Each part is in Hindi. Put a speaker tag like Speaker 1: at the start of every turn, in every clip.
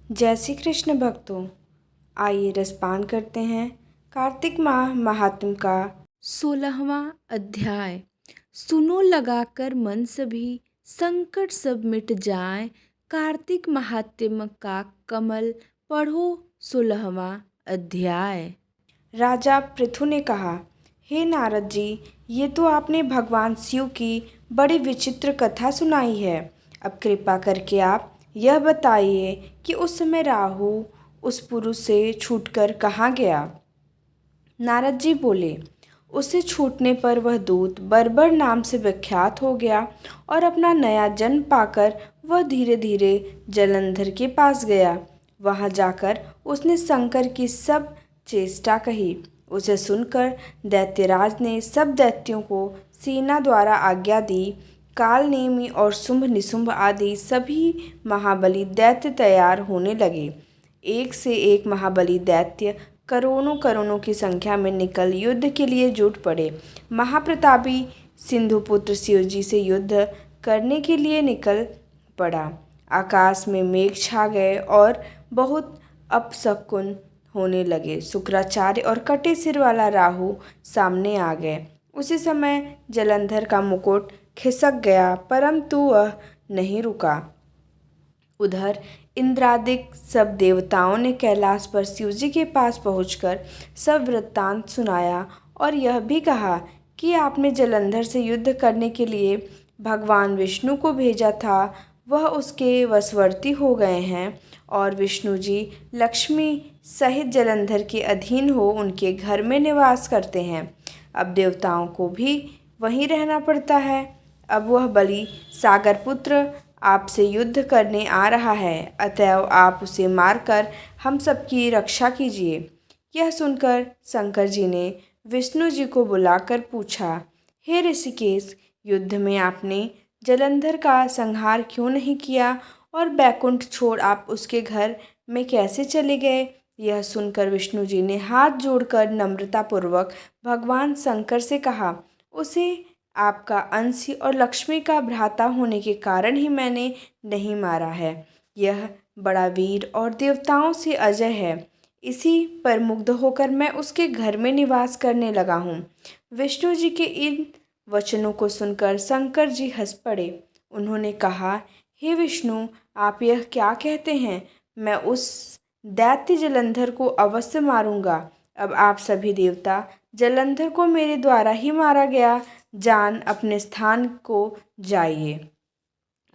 Speaker 1: जय श्री कृष्ण भक्तों, आइए रसपान करते हैं कार्तिक माह महात्म का 16वां अध्याय। सुनो लगाकर मन सभी, संकट सब मिट जाए। कार्तिक महात्म का कमल पढ़ो 16वां अध्याय। राजा पृथु ने कहा, हे नारद जी, ये तो आपने भगवान शिव की बड़ी विचित्र कथा सुनाई है। अब कृपा करके आप यह बताइए कि उस समय राहु उस पुरुष से छूटकर कहाँ गया। नारद जी बोले, उससे छूटने पर वह दूत बर्बर नाम से विख्यात हो गया और अपना नया जन्म पाकर वह धीरे धीरे जलंधर के पास गया। वहां जाकर उसने शंकर की सब चेष्टा कही। उसे सुनकर दैत्यराज ने सब दैत्यों को सेना द्वारा आज्ञा दी। कालनेमी और शुंभ निशुंभ आदि सभी महाबली दैत्य तैयार होने लगे। एक से एक महाबली दैत्य करोड़ों करोड़ों की संख्या में निकल युद्ध के लिए जुट पड़े। महाप्रतापी सिंधुपुत्र शिवजी से युद्ध करने के लिए निकल पड़ा। आकाश में मेघ छा गए और बहुत अपशकुन होने लगे। शुक्राचार्य और कटे सिर वाला राहु सामने आ गए। उसी समय जलंधर का मुकुट खिसक गया, परंतु वह नहीं रुका। उधर इंद्रादिक सब देवताओं ने कैलाश पर शिवजी के पास पहुंचकर सब वृत्तांत सुनाया और यह भी कहा कि आपने जलंधर से युद्ध करने के लिए भगवान विष्णु को भेजा था, वह उसके वशवर्ती हो गए हैं और विष्णु जी लक्ष्मी सहित जलंधर के अधीन हो उनके घर में निवास करते हैं। अब देवताओं को भी वहीं रहना पड़ता है। अब वह बलि सागरपुत्र आपसे युद्ध करने आ रहा है, अतएव आप उसे मारकर हम सबकी रक्षा कीजिए। यह सुनकर शंकर जी ने विष्णु जी को बुलाकर पूछा, हे ऋषिकेश, युद्ध में आपने जलंधर का संहार क्यों नहीं किया और बैकुंठ छोड़ आप उसके घर में कैसे चले गए। यह सुनकर विष्णु जी ने हाथ जोड़कर नम्रतापूर्वक भगवान शंकर से कहा, उसे आपका अंशी और लक्ष्मी का भ्राता होने के कारण ही मैंने नहीं मारा है। यह बड़ा वीर और देवताओं से अजय है। इसी पर मुग्ध होकर मैं उसके घर में निवास करने लगा हूँ। विष्णु जी के इन वचनों को सुनकर शंकर जी हंस पड़े। उन्होंने कहा, हे विष्णु, आप यह क्या कहते हैं। मैं उस दैत्य जलंधर को अवश्य मारूंगा। अब आप सभी देवता जलंधर को मेरे द्वारा ही मारा गया जान अपने स्थान को जाइए।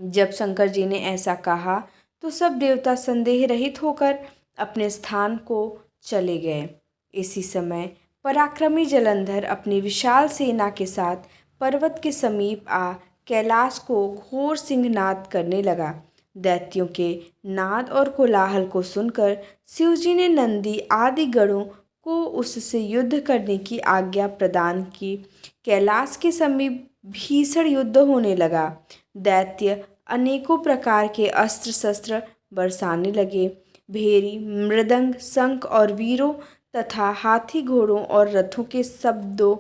Speaker 1: जब शंकर जी ने ऐसा कहा तो सब देवता संदेह रहित होकर अपने स्थान को चले गए। इसी समय पराक्रमी जलंधर अपनी विशाल सेना के साथ पर्वत के समीप आ कैलाश को घोर सिंहनाद करने लगा। दैत्यों के नाद और कोलाहल को सुनकर शिवजी ने नंदी आदि गणों को उससे युद्ध करने की आज्ञा प्रदान की। कैलाश के समीप भीषण युद्ध होने लगा। दैत्य अनेकों प्रकार के अस्त्र शस्त्र बरसाने लगे। भेरी, मृदंग, शंख और वीरों तथा हाथी घोड़ों और रथों के शब्दों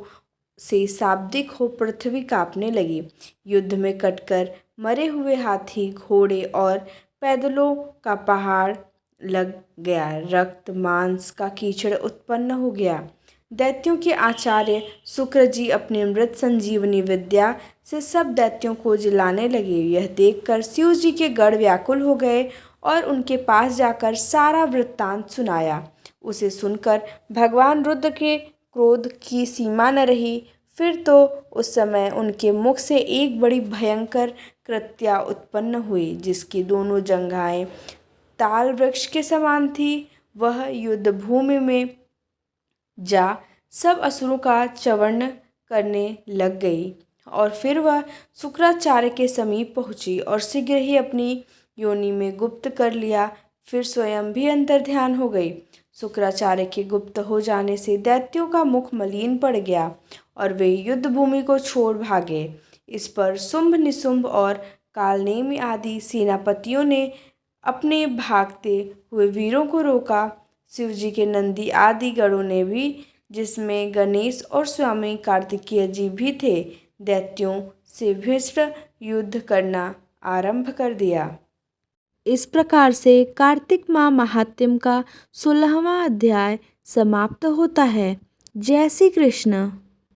Speaker 1: से शाब्दिक हो पृथ्वी कांपने लगी। युद्ध में कटकर मरे हुए हाथी, घोड़े और पैदलों का पहाड़ लग गया। रक्त मांस का कीचड़ उत्पन्न हो गया। दैत्यों के आचार्य शुक्र जी अपनी मृत संजीवनी विद्या से सब दैत्यों को जिलाने लगे। यह देखकर शिव जी के गढ़ व्याकुल हो गए और उनके पास जाकर सारा वृत्तांत सुनाया। उसे सुनकर भगवान रुद्र के क्रोध की सीमा न रही। फिर तो उस समय उनके मुख से एक बड़ी भयंकर कृत्या उत्पन्न हुई, जिसकी दोनों जंघाएं ताल वृक्ष के समान थी। वह युद्ध भूमि में जा सब असुरों का चवर्ण करने लग गई और फिर वह शुक्राचार्य के समीप पहुंची और शीघ्र ही अपनी योनि में गुप्त कर लिया। फिर स्वयं भी अंतर्ध्यान हो गई। शुक्राचार्य के गुप्त हो जाने से दैत्यों का मुख मलिन पड़ गया और वे युद्ध भूमि को छोड़ भागे। इस पर शुंभ निशुंभ और कालनेमी आदि सेनापतियों ने अपने भागते हुए वीरों को रोका। शिवजी के नंदी आदि गणों ने भी, जिसमें गणेश और स्वामी कार्तिकेय जी भी थे, दैत्यों से भीषण युद्ध करना आरंभ कर दिया। इस प्रकार से कार्तिक माह महात्म्य का 16वां अध्याय समाप्त होता है। जय श्री कृष्ण।